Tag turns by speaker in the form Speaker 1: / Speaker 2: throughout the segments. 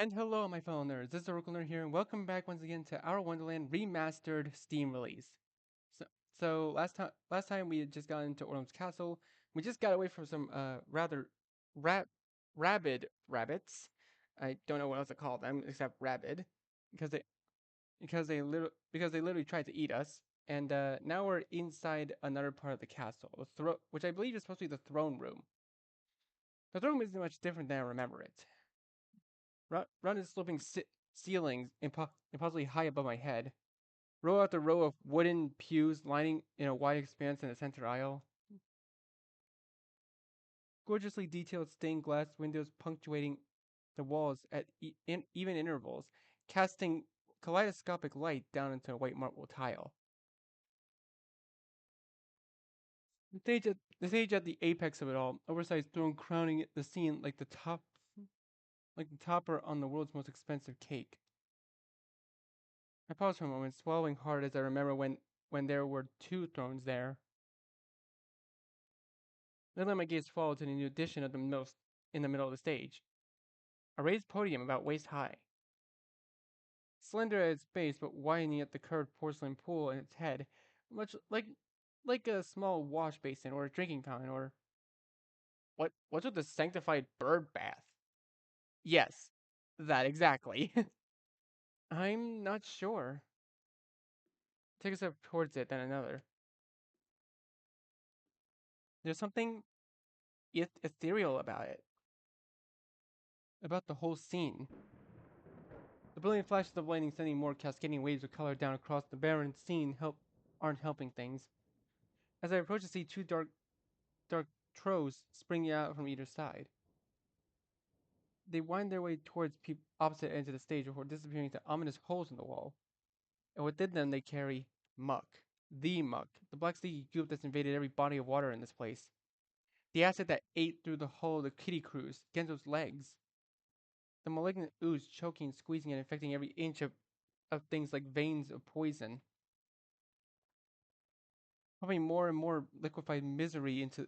Speaker 1: And hello, my fellow nerds. This is Oracle Nerd here, and welcome back once again to our Wonderland Remastered Steam release. So, so last time we had just got into Orlem's Castle. We just got away from some rather rab rabid rabbits. I don't know what else to call them except rabid, because they literally tried to eat us. And now we're inside another part of the castle, which I believe is supposed to be the throne room. The throne room isn't much different than I remember it. Round is sloping ceilings impossibly high above my head. Row after row of wooden pews lining in a wide expanse in the center aisle. Gorgeously detailed stained glass windows punctuating the walls at even intervals, casting kaleidoscopic light down into a white marble tile. The stage at the apex of it all, oversized throne crowning the scene like the topper on the world's most expensive cake. I paused for a moment, swallowing hard as I remember when there were two thrones there. Then let my gaze fall to the new addition of in the middle of the stage. A raised podium about waist high. Slender at its base, but widening at the curved porcelain pool in its head, much like a small wash basin or a drinking fountain or what's with the sanctified bird bath? Yes, that exactly. I'm not sure. Take a step towards it, then another. There's something ethereal about it. About the whole scene. The brilliant flashes of lightning sending more cascading waves of color down across the barren scene aren't helping things. As I approach to see two dark trows springing out from either side. They wind their way towards opposite ends of the stage before disappearing into ominous holes in the wall. And within them they carry muck. The muck. The black sticky goop that's invaded every body of water in this place. The acid that ate through the hull of the kitty cruise, Genzo's legs. The malignant ooze choking, squeezing, and infecting every inch of things like veins of poison. Pumping more and more liquefied misery into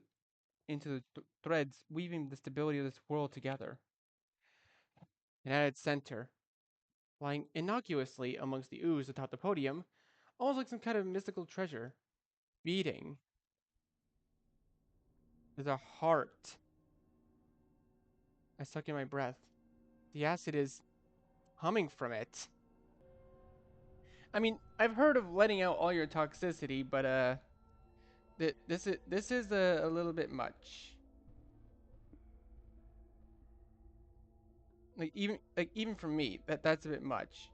Speaker 1: the threads, weaving the stability of this world together. And at its center, lying innocuously amongst the ooze atop the podium, almost like some kind of mystical treasure, beating. There's a heart. I suck in my breath. The acid is humming from it. I mean, I've heard of letting out all your toxicity, but this is a little bit much. Even for me, that's a bit much.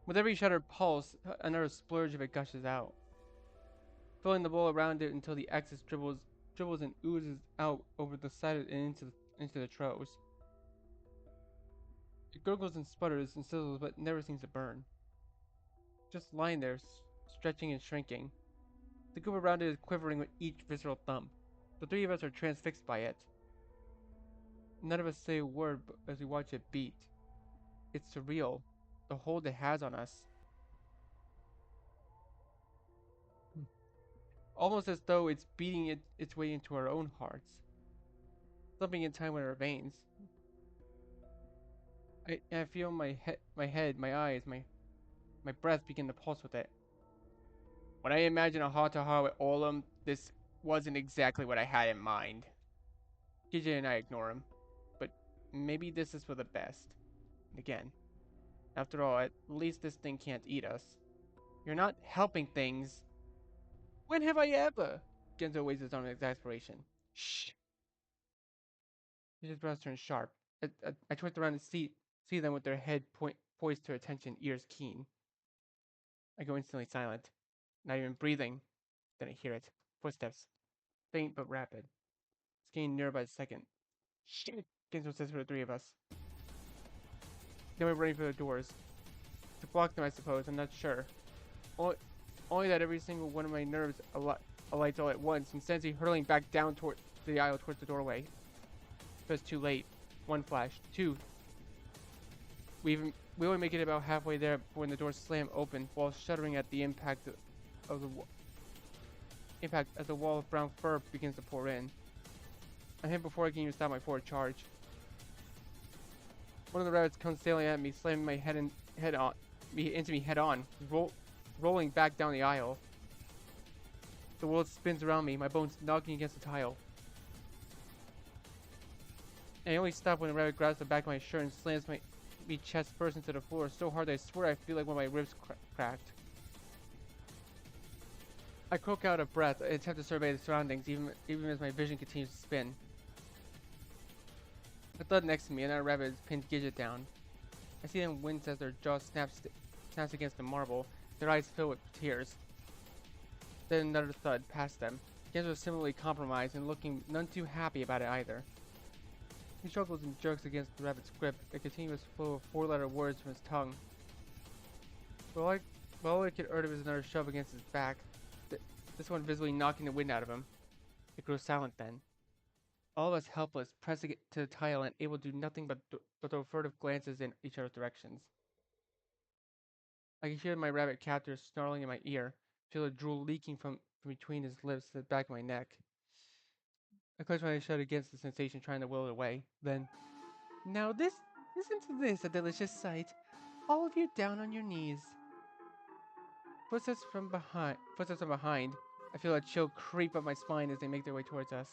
Speaker 1: With every shuttered pulse, another splurge of it gushes out, filling the bowl around it until the excess dribbles and oozes out over the side and into the trows. It gurgles and sputters and sizzles, but never seems to burn. Just lying there, stretching and shrinking. The group around it is quivering with each visceral thump. The three of us are transfixed by it. None of us say a word as we watch it beat. It's surreal, the hold it has on us. Almost as though it's beating its way into our own hearts, thumping in time with our veins. I feel my head, my eyes, my breath begin to pulse with it. When I imagine a heart-to-heart with Olam, this wasn't exactly what I had in mind. KJ and I ignore him, but maybe this is for the best. And again, after all, at least this thing can't eat us. You're not helping things. When have I ever? Genzo waves his arm in exasperation. Shh. His brows turn sharp. I twist around and see them with their head poised to attention, ears keen. I go instantly silent, not even breathing. Then I hear it. Footsteps. Faint but rapid. It's getting nearer by the second. Shit! Genzo says for the three of us. Then we're running for the doors. To block them, I suppose, I'm not sure. Only that every single one of my nerves alights all at once and sends me hurtling back down toward the aisle towards the doorway. But it's too late. One flash. Two. We only make it about halfway there when the doors slam open, while shuddering at the impact as the wall of brown fur begins to pour in. I'm hit before I can even stop my forward charge. One of the rabbits comes sailing at me, slamming my head on me into me head on, rolling back down the aisle. The world spins around me, my bones knocking against the tile. I only stop when the rabbit grabs the back of my shirt and slams me chest first into the floor so hard that I swear I feel like one of my ribs cracked. I croak out of breath and attempt to survey the surroundings, even as my vision continues to spin. A thud next to me, another rabbit has pinned Gidget down. I see them wince as their jaw snaps against the marble, their eyes fill with tears. Then another thud past them. Gidget was similarly compromised and looking none too happy about it either. He struggles and jerks against the rabbit's grip, a continuous flow of four-letter words from his tongue. But all I could urge was another shove against his back, this one visibly knocking the wind out of him. It grows silent then. All of us helpless, pressing it to the tile and able to do nothing but throw furtive glances in each other's directions. I can hear my rabbit captor snarling in my ear, feel the drool leaking from between his lips to the back of my neck. I clench my eyes shut against the sensation, trying to will it away. Then, now listen to this, a delicious sight. All of you down on your knees. Footsteps from behind. I feel a chill creep up my spine as they make their way towards us.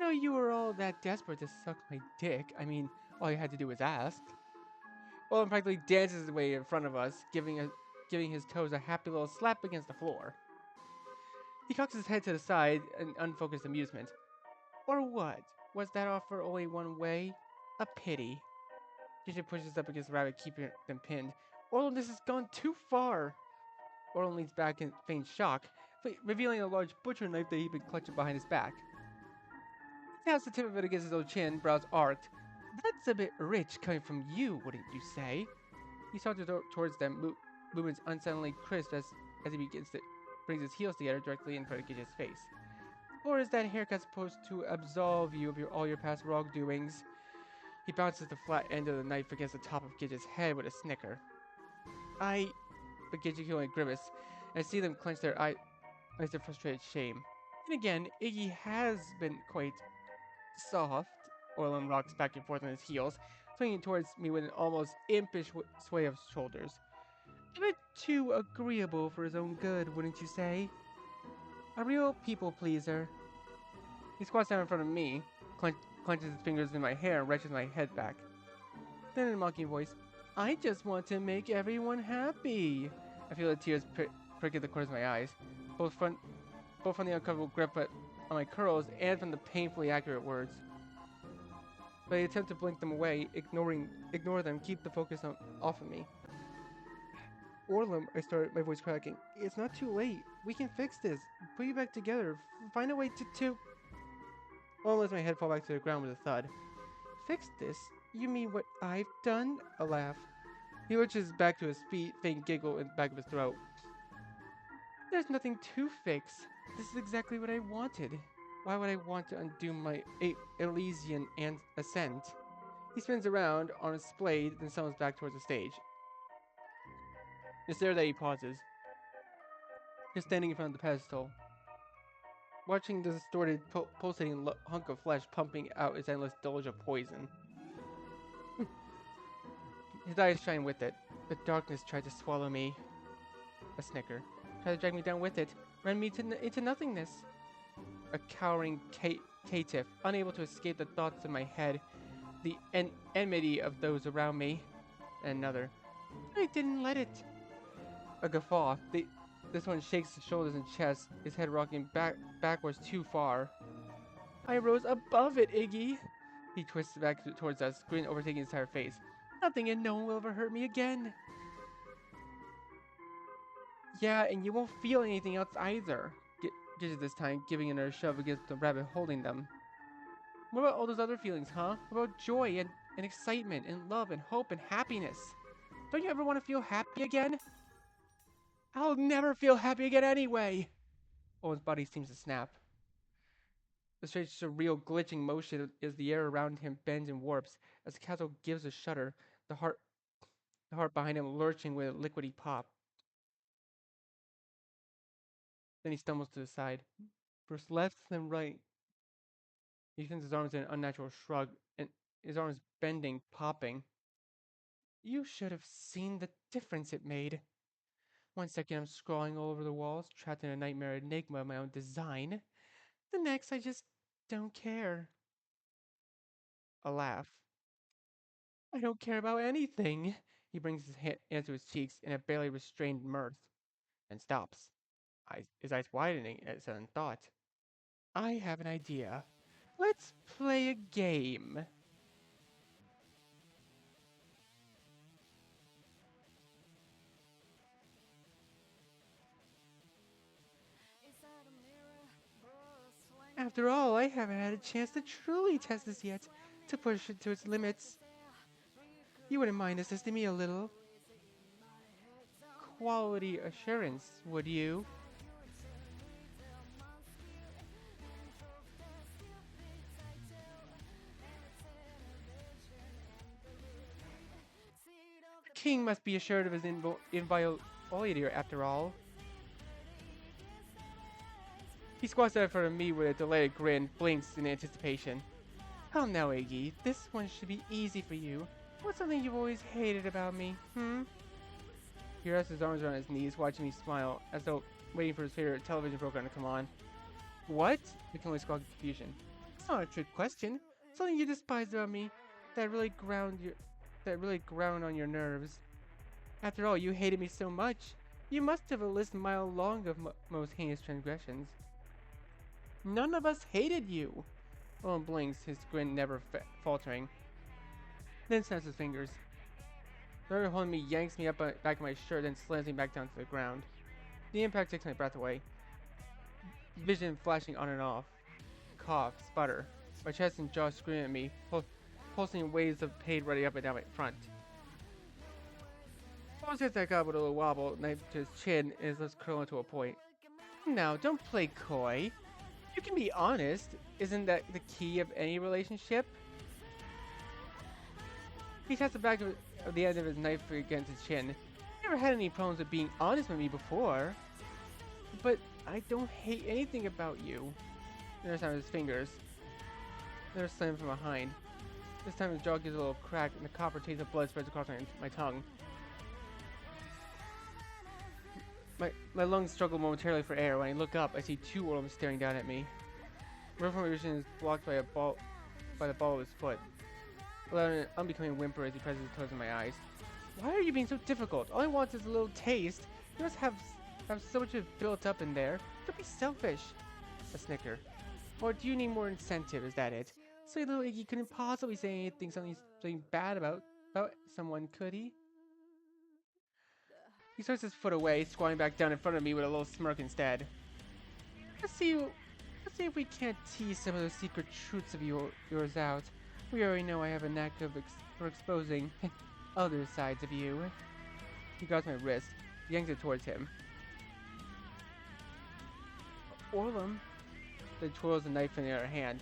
Speaker 1: No, you were all that desperate to suck my dick. I mean, all you had to do was ask. Olin practically dances his way in front of us, giving his toes a happy little slap against the floor. He cocks his head to the side in unfocused amusement. Or what? Was that offer only one way? A pity. Gidget pushes up against the rabbit, keeping them pinned. Orlin, this has gone too far. Orlin leans back in faint shock, revealing a large butcher knife that he'd been clutching behind his back. He taps the tip of it against his own chin, brows arched. That's a bit rich coming from you, wouldn't you say? He saunters towards them, movements unsettling crisp as he brings his heels together directly in front of Gidget's face. Or is that haircut supposed to absolve you of all your past wrongdoings? He bounces the flat end of the knife against the top of Gidget's head with a snicker. But Gidget can only grimace, and I see them clench their eyes in frustrated shame. And again, Iggy has been quite soft. Orlin rocks back and forth on his heels, swinging towards me with an almost impish sway of shoulders. A bit too agreeable for his own good, wouldn't you say? A real people pleaser. He squats down in front of me, clenches his fingers in my hair, and wrenches my head back. Then in a mocking voice, I just want to make everyone happy. I feel the tears prick at the corners of my eyes, both from the uncomfortable grip on my curls and from the painfully accurate words. But I attempt to blink them away, ignore them, keep the focus off of me. Orlum, I start, my voice cracking. It's not too late. We can fix this. Put you back together. Find a way to... Orlum lets my head fall back to the ground with a thud. Fix this? You mean what I've done? A laugh. He lurches back to his feet, faint giggle in the back of his throat. There's nothing to fix. This is exactly what I wanted. Why would I want to undo my Elysian ascent? He spins around on his blade, then summons back towards the stage. It's there that he pauses. Just standing in front of the pedestal, watching the distorted, pulsating hunk of flesh pumping out its endless deluge of poison. His eyes shine with it. The darkness tried to swallow me. A snicker. Tried to drag me down with it. Rend me into nothingness. A cowering caitiff, unable to escape the thoughts in my head. The enmity of those around me. And another. I didn't let it. A guffaw. This one shakes his shoulders and chest, his head rocking backwards too far. I rose above it, Iggy. He twists back towards us, grin overtaking his entire face. Nothing and no one will ever hurt me again. Yeah, and you won't feel anything else either. Gidget this time, giving another shove against the rabbit holding them. What about all those other feelings, huh? What about joy and excitement and love and hope and happiness? Don't you ever want to feel happy again? I'll never feel happy again anyway! Owen's body seems to snap. The strange, surreal, glitching motion as the air around him bends and warps, as the castle gives a shudder, the heart behind him lurching with a liquidy pop. Then he stumbles to the side. First left, then right. He extends his arms in an unnatural shrug, and his arms bending, popping. You should have seen the difference it made. One second I'm scrawling all over the walls, trapped in a nightmare enigma of my own design. The next I just don't care. A laugh. I don't care about anything. He brings his hand to his cheeks in a barely restrained mirth, and stops, his eyes widening at sudden thought. I have an idea. Let's play a game. After all, I haven't had a chance to truly test this yet, to push it to its limits. You wouldn't mind assisting me a little? Quality assurance, would you? The king must be assured of his inviolability after all. He squats out in front of me with a delighted grin, blinks in anticipation. Oh no, Iggy, this one should be easy for you. What's something you've always hated about me, He rests his arms around his knees, watching me smile, as though waiting for his favorite television program to come on. What? I can only squawk in confusion. It's not a trick question. Something you despise about me, that really ground on your nerves. After all, you hated me so much. You must have a list a mile long of most heinous transgressions. None of us hated you. Owen blinks, his grin never faltering. Then snaps his fingers. The other holding me yanks me up back of my shirt, then slams me back down to the ground. The impact takes my breath away. Vision flashing on and off. Cough, sputter. My chest and jaw scream at me, pulsing waves of pain running up and down my front. Almost hits that up with a little wobble, knife to his chin, and his lips curl into a point. Now, don't play coy. You can be honest. Isn't that the key of any relationship? He taps the back of the end of his knife against his chin. Never had any problems with being honest with me before. But I don't hate anything about you. Another time with his fingers. Another slam from behind. This time his jaw gives a little crack and the copper taste of blood spreads across my tongue. My lungs struggle momentarily for air. When I look up, I see two orms staring down at me. My vision is blocked by the ball of his foot. Without an unbecoming whimper as he presses his toes in my eyes. Why are you being so difficult? All I want is a little taste. You must have so much built up in there. Don't be selfish. A snicker. Or do you need more incentive? Is that it? So little Iggy couldn't possibly say something bad about someone, could he? He starts his foot away, squatting back down in front of me with a little smirk instead. Let's see if we can't tease some of those secret truths of yours out. We already know I have a knack for exposing other sides of you. He grabs my wrist, yanks it towards him. Orlum. Then twirls the knife in the other hand.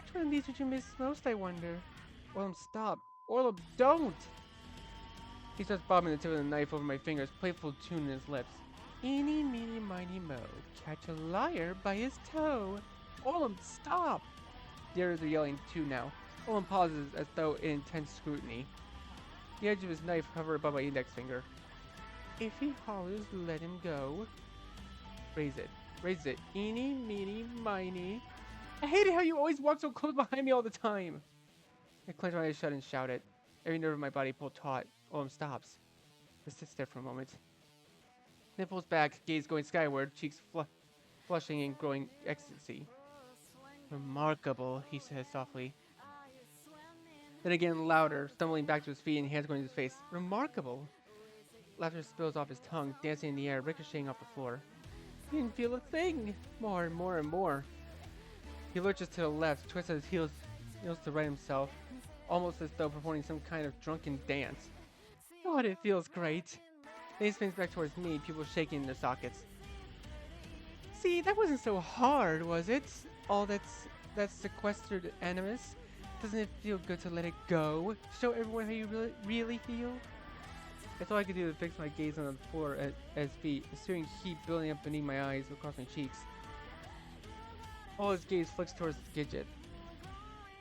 Speaker 1: Which one of these would you miss most, I wonder? Orlum, stop. Orlum, don't! He starts bobbing the tip of the knife over my fingers, playful tune in his lips. Eeny, meeny, miny, mo. Catch a liar by his toe. Orlum, stop! The others are yelling too now. Orlum pauses as though in intense scrutiny. The edge of his knife hovered above my index finger. If he hollers, let him go. Raise it. Raise it. Eeny, meeny, miny. I hate it how you always walk so close behind me all the time. I clench my eyes shut and shout it. Every nerve in my body pulled taut. Orlum stops. Just sits there for a moment. Then pulls back, gaze going skyward, cheeks flushing in growing ecstasy. Remarkable, he says softly. Then again louder, stumbling back to his feet and hands going to his face. Remarkable. Laughter spills off his tongue, dancing in the air, ricocheting off the floor. He didn't feel a thing. More and more and more. He lurches to the left, twists his heels to right himself, almost as though performing some kind of drunken dance. God, it feels great. Then he spins back towards me, pupils shaking in their sockets. See, that wasn't so hard, was it? All that's sequestered animus. Doesn't it feel good to let it go? Show everyone how you really feel? That's all I could do to fix my gaze on the floor at his feet, a searing heat building up beneath my eyes across my cheeks. All his gaze flicks towards the Gidget.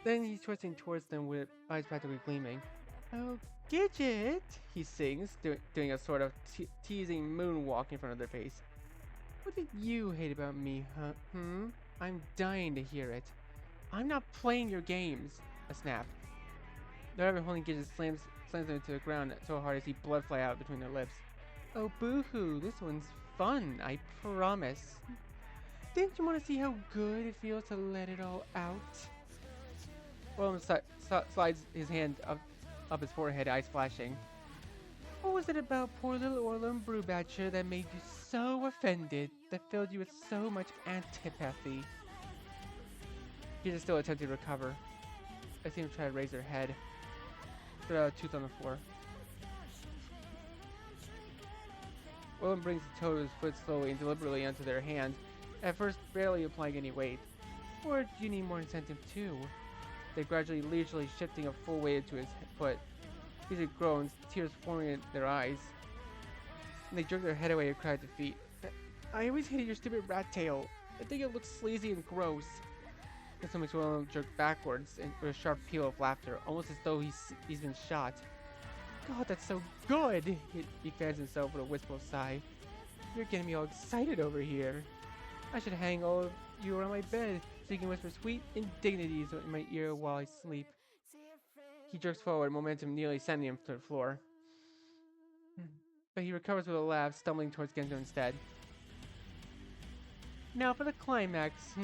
Speaker 1: Then he's twisting towards them with eyes practically gleaming. Oh, Gidget, he sings, doing a sort of teasing moonwalk in front of their face. What did you hate about me, huh? I'm dying to hear it. I'm not playing your games. A snap. The rabbit holding Gidget slams them into the ground so hard I see blood fly out between their lips. Oh, boo-hoo, this one's fun, I promise. Didn't you want to see how good it feels to let it all out? Willem slides his hand up his forehead, eyes flashing. What was it about poor little Orlum Brewbatcher that made you so offended, that filled you with so much antipathy? She is still attempting to recover. I see him try to raise her head. Put a tooth on the floor. Willem brings the toe of his foot slowly and deliberately onto their hand, at first barely applying any weight. Or do you need more incentive too? They gradually, leisurely shifting a full weight to his foot. These groans, tears forming in their eyes. And they jerk their head away and cry defeat. I always hated your stupid rat tail. I think it looks sleazy and gross. And so makes Willem jerk backwards and with a sharp peal of laughter, almost as though he's been shot. God, that's so good! He fans himself with a wistful sigh. You're getting me all excited over here. I should hang all of you around my bed so you can whisper sweet indignities in my ear while I sleep. He jerks forward, momentum nearly sending him to the floor. But he recovers with a laugh, stumbling towards Genzo instead. Now for the climax,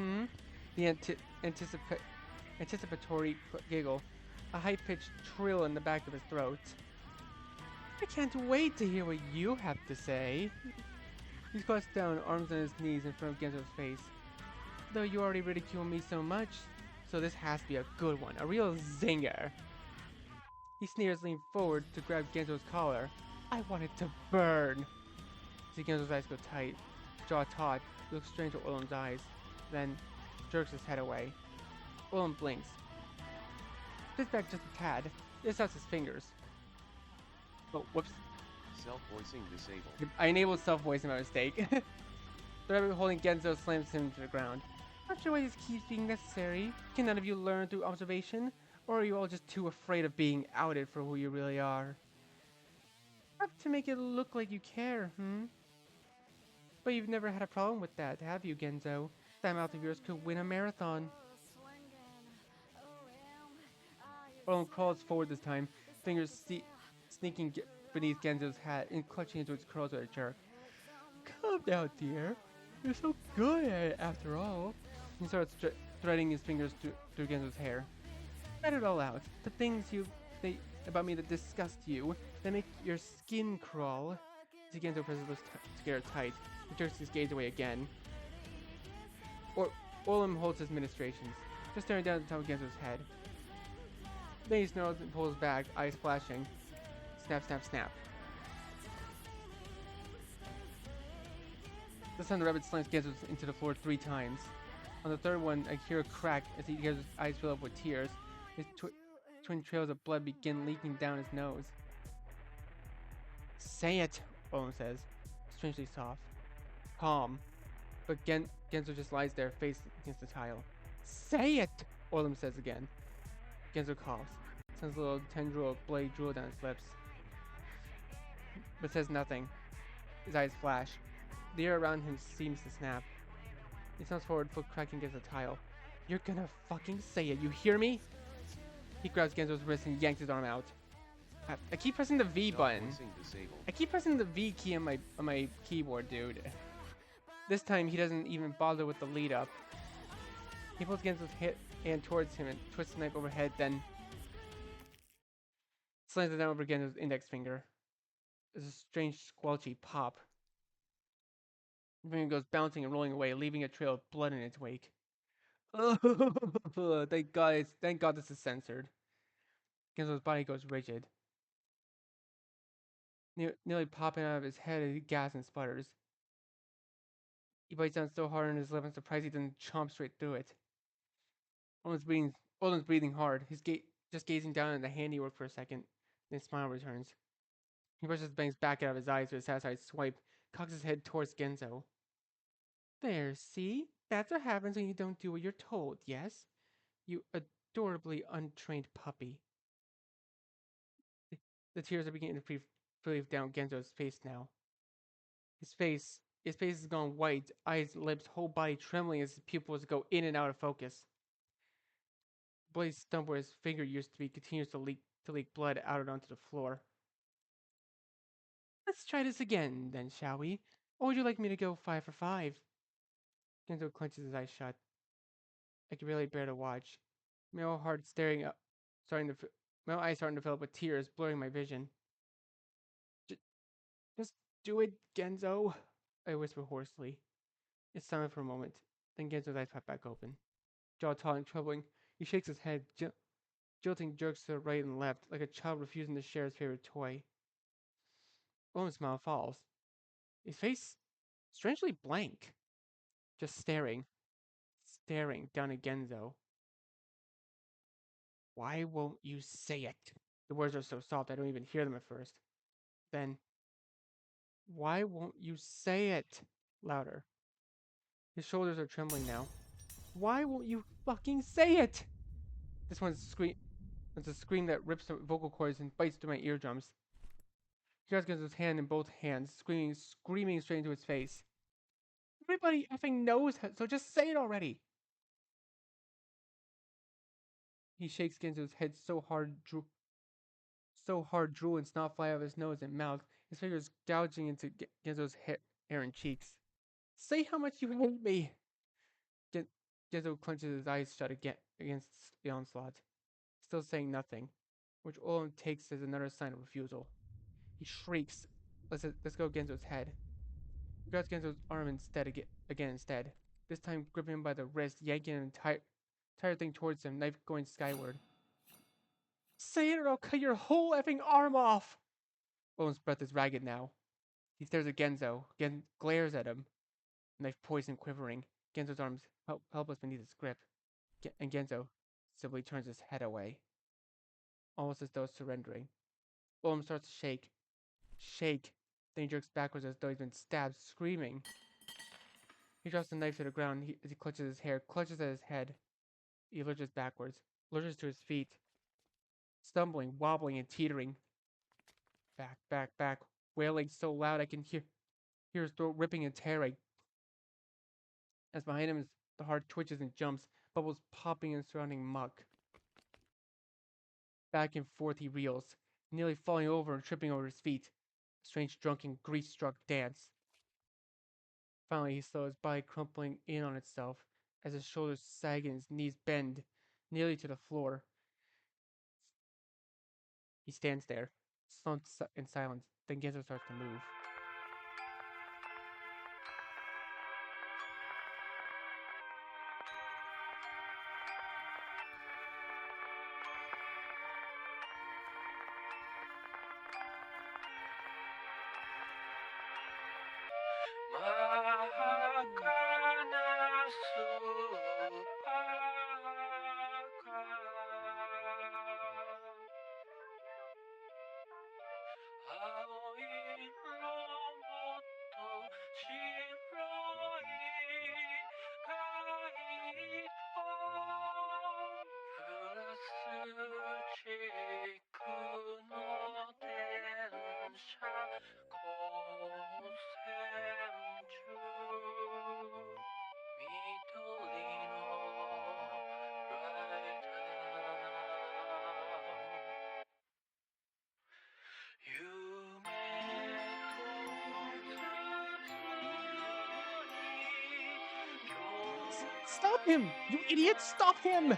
Speaker 1: The anticipatory giggle, a high-pitched trill in the back of his throat. I can't wait to hear what you have to say. He squats down, arms on his knees in front of Genzo's face. Though you already ridicule me so much, so this has to be a good one, a real zinger. He sneers, leaning forward to grab Genzo's collar. I want it to burn. See Genzo's eyes go tight, jaw taut, he looks strange at Orlem's eyes, then jerks his head away. Orlem blinks. Sits back just a tad. This out his fingers. Oh, whoops.
Speaker 2: Self-voicing disabled.
Speaker 1: I enabled self-voicing by mistake. The rabbit holding Genzo slams him to the ground. Not sure why this keeps being necessary. Can none of you learn through observation? Or are you all just too afraid of being outed for who you really are? Up to make it look like you care, But you've never had a problem with that, have you, Genzo? That mouth of yours could win a marathon. Orlem crawls forward this time, fingers sneaking beneath Genzo's hat and clutching into its curls with a jerk. Calm down, dear. You're so good at it, after all. He starts threading his fingers through Genzo's hair. Let it all out. The things you say about me that disgust you, that make your skin crawl. As Genzo presses those scared tight, he jerks his gaze away again. Orlem holds his ministrations, just staring down at the top of Genzo's head. Then he snarls and pulls back, eyes flashing. Snap, snap, snap. This time the rabbit slams Genzo into the floor 3 times. On the third one, I hear a crack as he gets his eyes fill up with tears. His twin trails of blood begin leaking down his nose. Say it, Orlem says, strangely soft. Calm. But Genzo just lies there, face against the tile. Say it, Orlem says again. Genzo coughs, sends a little tendril of bloody drool down his lips, but says nothing. His eyes flash. The air around him seems to snap. He stumbles forward, foot cracking against the tile. You're gonna fucking say it, you hear me? He grabs Genzo's wrist and yanks his arm out. I keep pressing the V button. I keep pressing the V key on my keyboard, dude. This time he doesn't even bother with the lead up. He pulls Genzo's hand towards him and twists the knife overhead, then slams it down over Genzo's index finger. There's a strange squelchy pop. The finger goes bouncing and rolling away, leaving a trail of blood in its wake. Oh, thank God this is censored. Genzo's body goes rigid. Nearly popping out of his head as he gasps and sputters. He bites down so hard on his lip, I'm surprised he doesn't chomp straight through it. Orlem's breathing hard, his just gazing down at the handiwork for a second, then his smile returns. He brushes the bangs back out of his eyes with a satisfied swipe, cocks his head towards Genzo. There, see? That's what happens when you don't do what you're told, yes? You adorably untrained puppy. The tears are beginning to breathe down Genzo's face now. His face has gone white, eyes, lips, whole body trembling as his pupils go in and out of focus. The bloody stump where his finger used to be continues to leak blood out and onto the floor. Let's try this again, then, shall we? Or would you like me to go 5 for 5? Genzo clenches his eyes shut. I can barely bear to watch. My whole heart staring up, my eyes starting to fill up with tears, blurring my vision. Just do it, Genzo, I whisper hoarsely. It's silent for a moment. Then Genzo's eyes pop back open. Jaw taut and troubling, he shakes his head, jolting jerks to the right and left, like a child refusing to share his favorite toy. Owen's smile falls. His face strangely blank, just staring down at Genzo. Why won't you say it? The words are so soft I don't even hear them at first. Then, why won't you say it? Louder. His shoulders are trembling now. Why won't you fucking say it? This one's it's a scream that rips the vocal cords and bites through my eardrums. He grabs his hand in both hands, screaming straight into his face. Everybody effing knows, so just say it already. He shakes Genzo's head so hard drool and snot fly out of his nose and mouth, his fingers gouging into Genzo's hair and cheeks. Say how much you hate me! Genzo clenches his eyes shut against the onslaught, still saying nothing, which Olin takes as another sign of refusal. He shrieks, let's go Genzo's head. He grabs Genzo's arm instead, this time gripping him by the wrist, yanking an entire thing towards him, knife going skyward. Say it or I'll cut your whole effing arm off! Owen's breath is ragged now. He stares at Genzo, glares at him, knife poised and quivering. Genzo's arms helpless beneath his grip, and Genzo simply turns his head away, almost as though surrendering. Owen starts to shake, then he jerks backwards as though he's been stabbed, screaming. He drops the knife to the ground as he clutches his hair, clutches at his head. He lurches backwards, lurches to his feet, stumbling, wobbling, and teetering. Back, wailing so loud I can hear his throat ripping and tearing. As behind him, the heart twitches and jumps, bubbles popping and surrounding muck. Back and forth he reels, nearly falling over and tripping over his feet. A strange drunken, grief-struck dance. Finally, he saw his body crumpling in on itself as his shoulders sag and his knees bend, nearly to the floor. He stands there, slumped in silence, then Genzo starts to move. Stop him! You idiot! Stop him!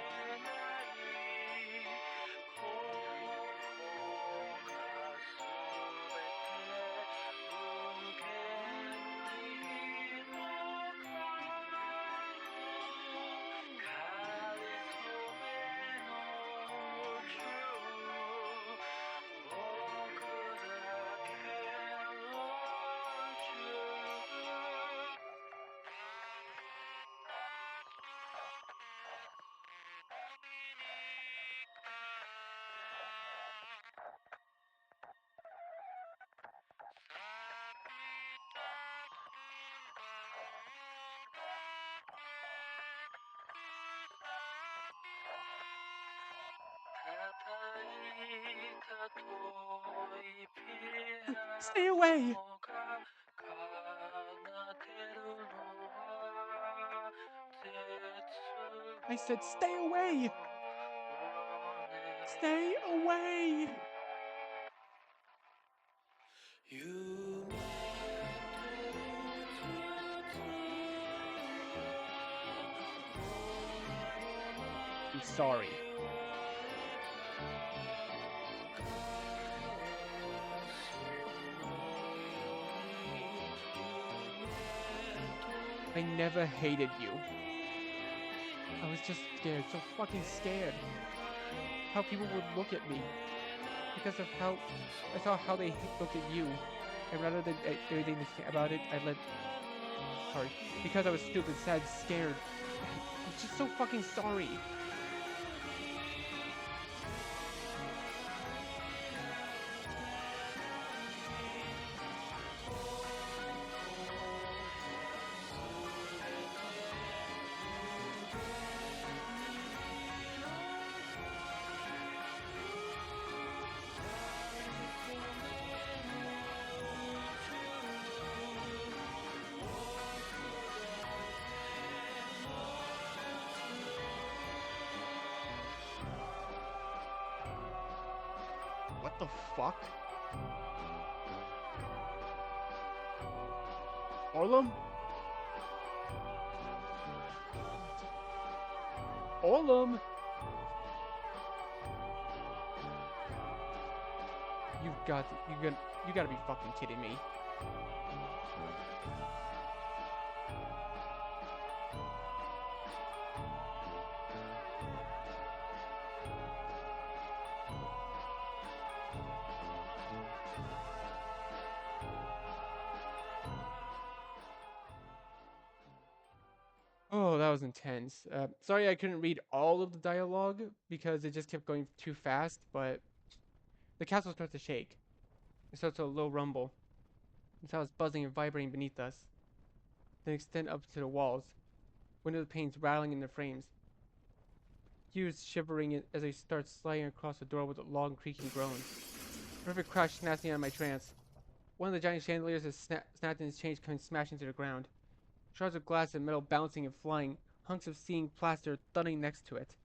Speaker 1: Stay away! I said stay away! Stay away! I'm sorry. I never hated you. I was just scared, so fucking scared. How people would look at me. Because of how I saw how they looked at you. And rather than everything to say about it, sorry. Because I was stupid, sad, scared. I'm just so fucking sorry. What the fuck? Orlum? Orlum! You gotta be fucking kidding me. Oh, that was intense. Sorry I couldn't read all of the dialogue because it just kept going too fast, but the castle starts to shake. It starts a low rumble. It sounds buzzing and vibrating beneath us. Then extend up to the walls, window panes rattling in the frames. Hues shivering as they start sliding across the door with a long creaking groan. A perfect crash snaps me out of my trance. One of the giant chandeliers has snapped in its chains, coming smashing to the ground. Shards of glass and metal bouncing and flying, hunks of seeing plaster thudding next to it.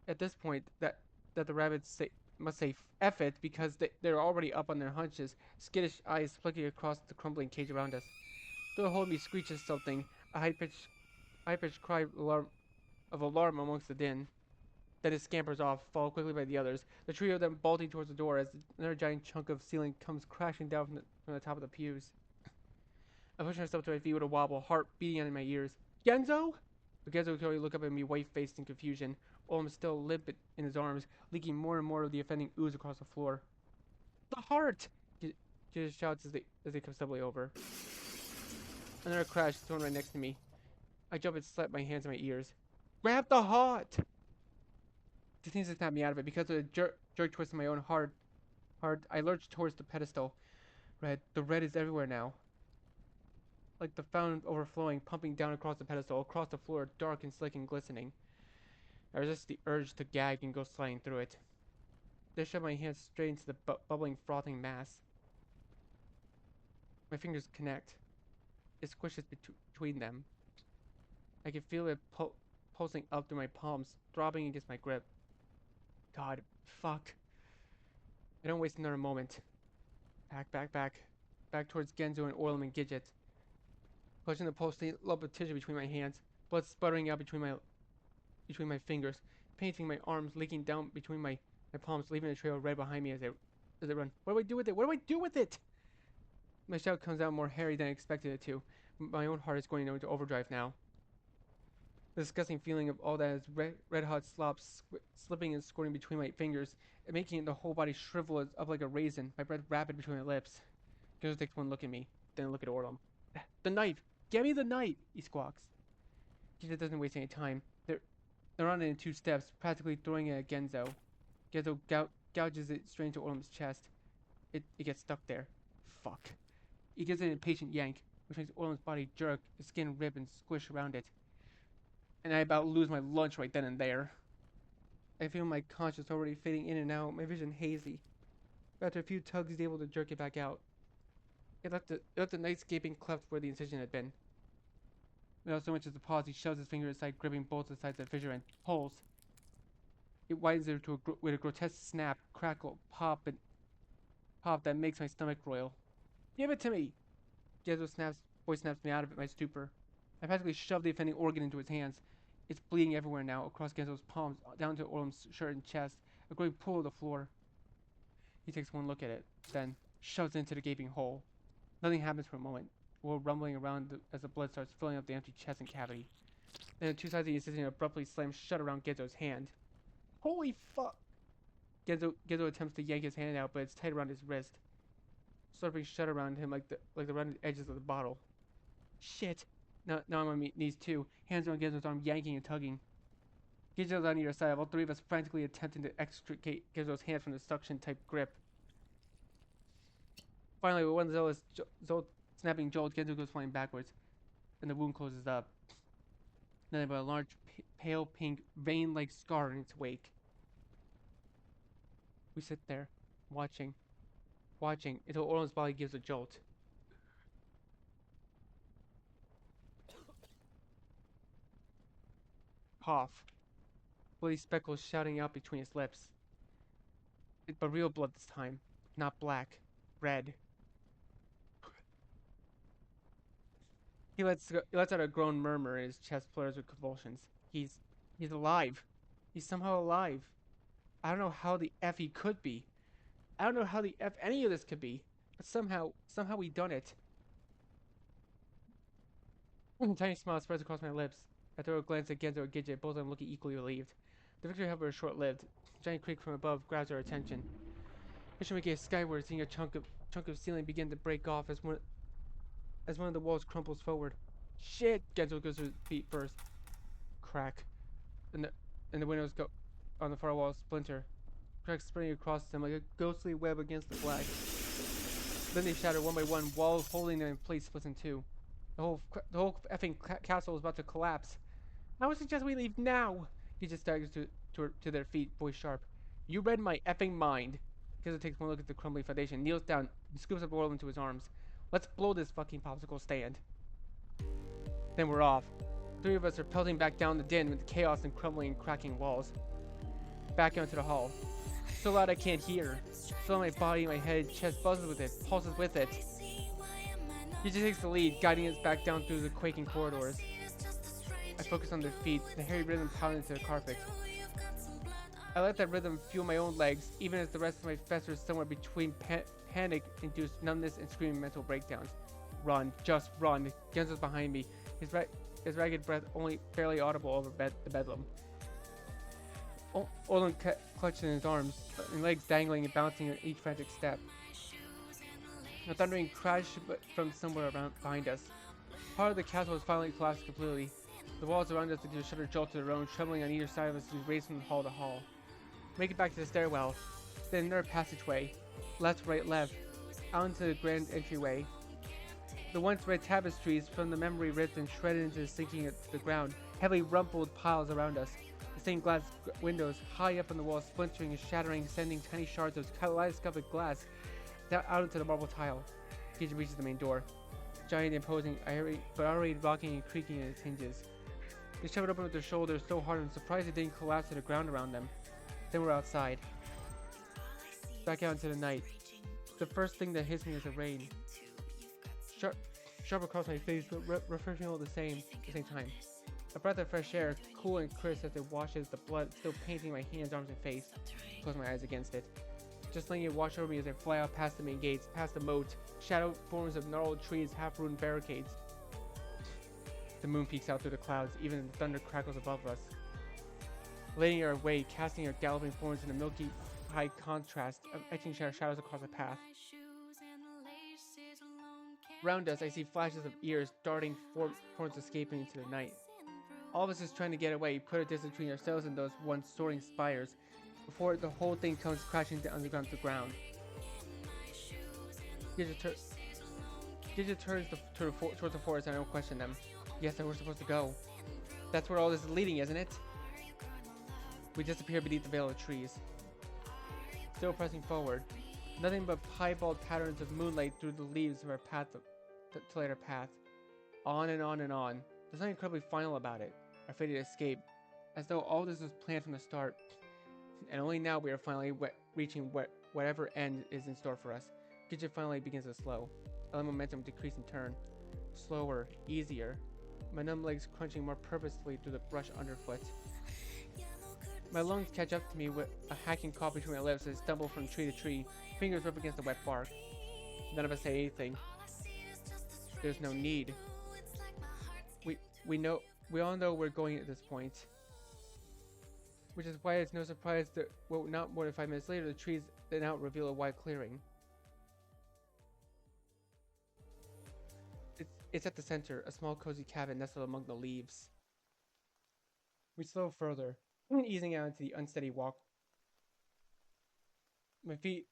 Speaker 1: At this point, that the rabbits must say F it because they're already up on their haunches, skittish eyes flicking across the crumbling cage around us. They'll hold me screeches something, a high-pitched cry of alarm amongst the din. Then it scampers off, followed quickly by the others, the trio of them bolting towards the door as another giant chunk of ceiling comes crashing down from the top of the pews. I push myself to my feet with a wobble, heart beating in my ears. Genzo? But Genzo could only look up at me white-faced in confusion, Olm still limp in his arms, leaking more and more of the offending ooze across the floor. The heart! Jiz shouts as they come suddenly over. Another crash is thrown right next to me. I jump and slap my hands in my ears. Grab the heart! This seems to snap me out of it because of a jerk twist in my own heart. I lurch towards the pedestal. The red is everywhere now. Like the fountain overflowing, pumping down across the pedestal, across the floor, dark and slick and glistening. I resist the urge to gag and go sliding through it. Then shove my hands straight into the bubbling, frothing mass. My fingers connect. It squishes between them. I can feel it pulsing up through my palms, throbbing against my grip. God, fuck. I don't waste another moment. Back. Back towards Genzo and Orlum and Gidget. Clutching the pulsing lump of tissue between my hands, blood sputtering out between my fingers, painting my arms, leaking down between my palms, leaving a trail of red behind me as I run. What do I do with it? What do I do with it? My shout comes out more hairy than I expected it to. My own heart is going into overdrive now. The disgusting feeling of all that is red hot slop slipping and squirting between my fingers, and making the whole body shrivel up like a raisin, my breath rapid between my lips. Genzo takes one look at me, then a look at Orlum. The knife! Get me the knife! He squawks. Gita doesn't waste any time. They're on it in 2 steps, practically throwing it at Genzo. Genzo gouges it straight into Orlum's chest. It gets stuck there. Fuck. He gives it an impatient yank, which makes Orlum's body jerk, his skin rip and squish around it. And I about lose my lunch right then and there. I feel my conscience already fading in and out, my vision hazy. But after a few tugs, he's able to jerk it back out. It left a nice gaping cleft where the incision had been. Without so much as a pause, he shoves his finger aside, gripping both the sides of the fissure and pulls. It widens into with a grotesque snap, crackle, pop, and pop that makes my stomach roil. Give it to me! Voice snaps me out of my stupor. I practically shove the offending organ into his hands. It's bleeding everywhere now, across Genzo's palms, down to Orlem's shirt and chest, a great pool of the floor. He takes one look at it, then shoves it into the gaping hole. Nothing happens for a moment, while rumbling around as the blood starts filling up the empty chest and cavity. Then the two sides of the incision abruptly slam shut around Genzo's hand. Holy fuck! Genzo attempts to yank his hand out, but it's tight around his wrist, slurping shut around him like the rounded edges of the bottle. Shit! Now I'm on my knees too, hands around Genzo's arm, yanking and tugging. Genzo's on either side, all three of us frantically attempting to extricate Genzo's hand from the suction-type grip. Finally, with one snapping jolt, Genzo goes flying backwards, and the wound closes up. Then about a large, pale pink, vein-like scar in its wake. We sit there, watching, until Orland's body gives a jolt. Cough. Bloody speckles shouting out between his lips. But real blood this time, not black, red. He lets out a groan murmur and his chest flutters with convulsions. He's alive. He's somehow alive. I don't know how the F he could be. I don't know how the F any of this could be. But somehow we done it. A tiny smile spreads across my lips. I throw a glance at Genzo and Gidget, both of them looking equally relieved. The victory, however, is short-lived. A giant creak from above grabs our attention. Mission we gaze skyward, seeing a chunk of ceiling begin to break off as one of the walls crumples forward. Shit! Genzo goes to his feet first. Crack. And the windows go on the far wall splinter. Cracks spreading across them like a ghostly web against the black. Then they shatter one by one, walls holding them in place splits in two. The whole effing castle is about to collapse. I would suggest we leave now. He just staggers to their feet, voice sharp. You read my effing mind. Genzo takes one look at the crumbling foundation, kneels down, and scoops up Orland into his arms. Let's blow this fucking popsicle stand. Then we're off. Three of us are pelting back down the den with chaos and crumbling and cracking walls. Back out into the hall. So loud I can't hear. So my body, my head, chest buzzes with it, pulses with it. He just takes the lead, guiding us back down through the quaking corridors. I focus on their feet, the hairy rhythm pounding into the carpet. I let that rhythm fuel my own legs, even as the rest of my festers somewhere between panic-induced numbness and screaming mental breakdowns. Run, just run. Genzo's behind me, his ragged breath only barely audible over the bedlam. Orland clutched in his arms, and legs dangling and bouncing at each frantic step. A thundering crash from somewhere behind us. Part of the castle has finally collapsed completely. The walls around us give a shudder jolt to their own, trembling on either side of us as we race from hall to hall. Make it back to the stairwell, then another passageway, left, right, left, out into the grand entryway. The once red tapestries from the memory ripped and shredded into sinking to the ground, heavily rumpled piles around us. The stained glass windows high up on the wall, splintering and shattering, sending tiny shards of kaleidoscopic glass out into the marble tile. Gidget reaches the main door, giant, imposing, but already rocking and creaking in its hinges. They shove it open with their shoulders so hard and surprised it didn't collapse to the ground around them. Then we're outside. Back out into the night. The first thing that hits me is the rain. Sharp across my face, but refreshing all the same time. A breath of fresh air, cool and crisp as it washes the blood, still painting my hands, arms, and face. Close my eyes against it. Just letting it wash over me as I fly out past the main gates, past the moat, shadow forms of gnarled trees, half-ruined barricades. The moon peeks out through the clouds, even as the thunder crackles above us. Leading our way, casting our galloping forms in a milky high contrast of etching shadows across the path. Around us, I see flashes of ears darting, horns escaping into the night. All of us is trying to get away, put a distance between ourselves and those once soaring spires, before the whole thing comes crashing down to the ground. Gidget turns towards the forest, and I don't question them. Yes, and we're supposed to go. That's where all this is leading, isn't it? We disappear beneath the veil of trees. Still pressing forward. Nothing but piebald patterns of moonlight through the leaves of our path to light our path. On and on and on. There's something incredibly final about it. Our fated escape. As though all this was planned from the start. And only now we are finally reaching whatever end is in store for us. Kitchen finally begins to slow. I let momentum decrease in turn. Slower, easier. My numb legs crunching more purposefully through the brush underfoot. My lungs catch up to me with a hacking cough between my lips as I stumble from tree to tree, fingers rub against the wet bark. None of us say anything. There's no need. We all know we're going at this point. Which is why it's no surprise that, well, not more than 5 minutes later, the trees then out reveal a wide clearing. It's at the center, a small cozy cabin nestled among the leaves. We slow further, easing out into the unsteady walk. My feet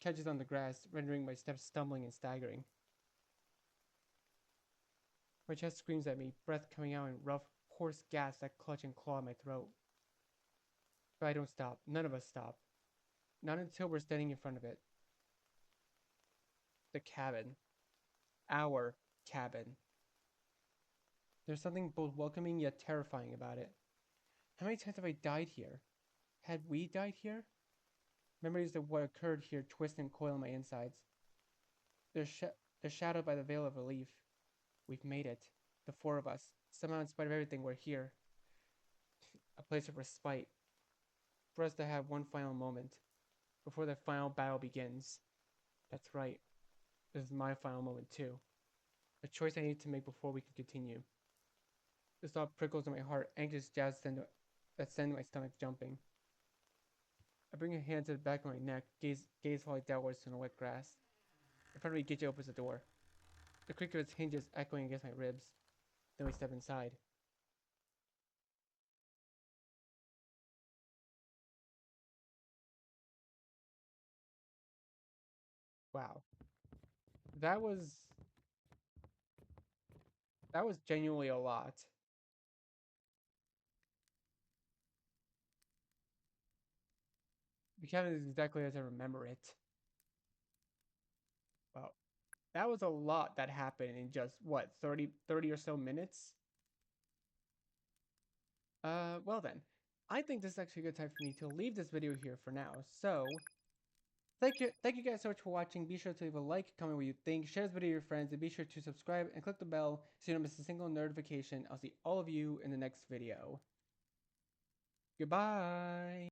Speaker 1: catches on the grass, rendering my steps stumbling and staggering. My chest screams at me, breath coming out in rough, hoarse gasps that clutch and claw at my throat. But I don't stop. None of us stop. Not until we're standing in front of it. The cabin. Our cabin. There's something both welcoming yet terrifying about it. How many times have I died here? Had we died here? Memories of what occurred here twist and coil in my insides. They're shadowed by the veil of relief. We've made it. The four of us. Somehow, in spite of everything, we're here. A place of respite. For us to have one final moment. Before the final battle begins. That's right. This is my final moment, too. A choice I need to make before we can continue. The thought prickles in my heart, anxious jabs that send my stomach jumping. I bring a hand to the back of my neck, gaze while I downwards in the wet grass. In front of me, Gitche opens the door. The creak of its hinges echoing against my ribs. Then we step inside. Wow. That was genuinely a lot. The cabin is exactly as I remember it. Wow. That was a lot that happened in just, what, 30 or so minutes? Well then. I think this is actually a good time for me to leave this video here for now. So, thank you guys so much for watching. Be sure to leave a like, comment what you think, share this video with your friends, and be sure to subscribe and click the bell so you don't miss a single notification. I'll see all of you in the next video. Goodbye!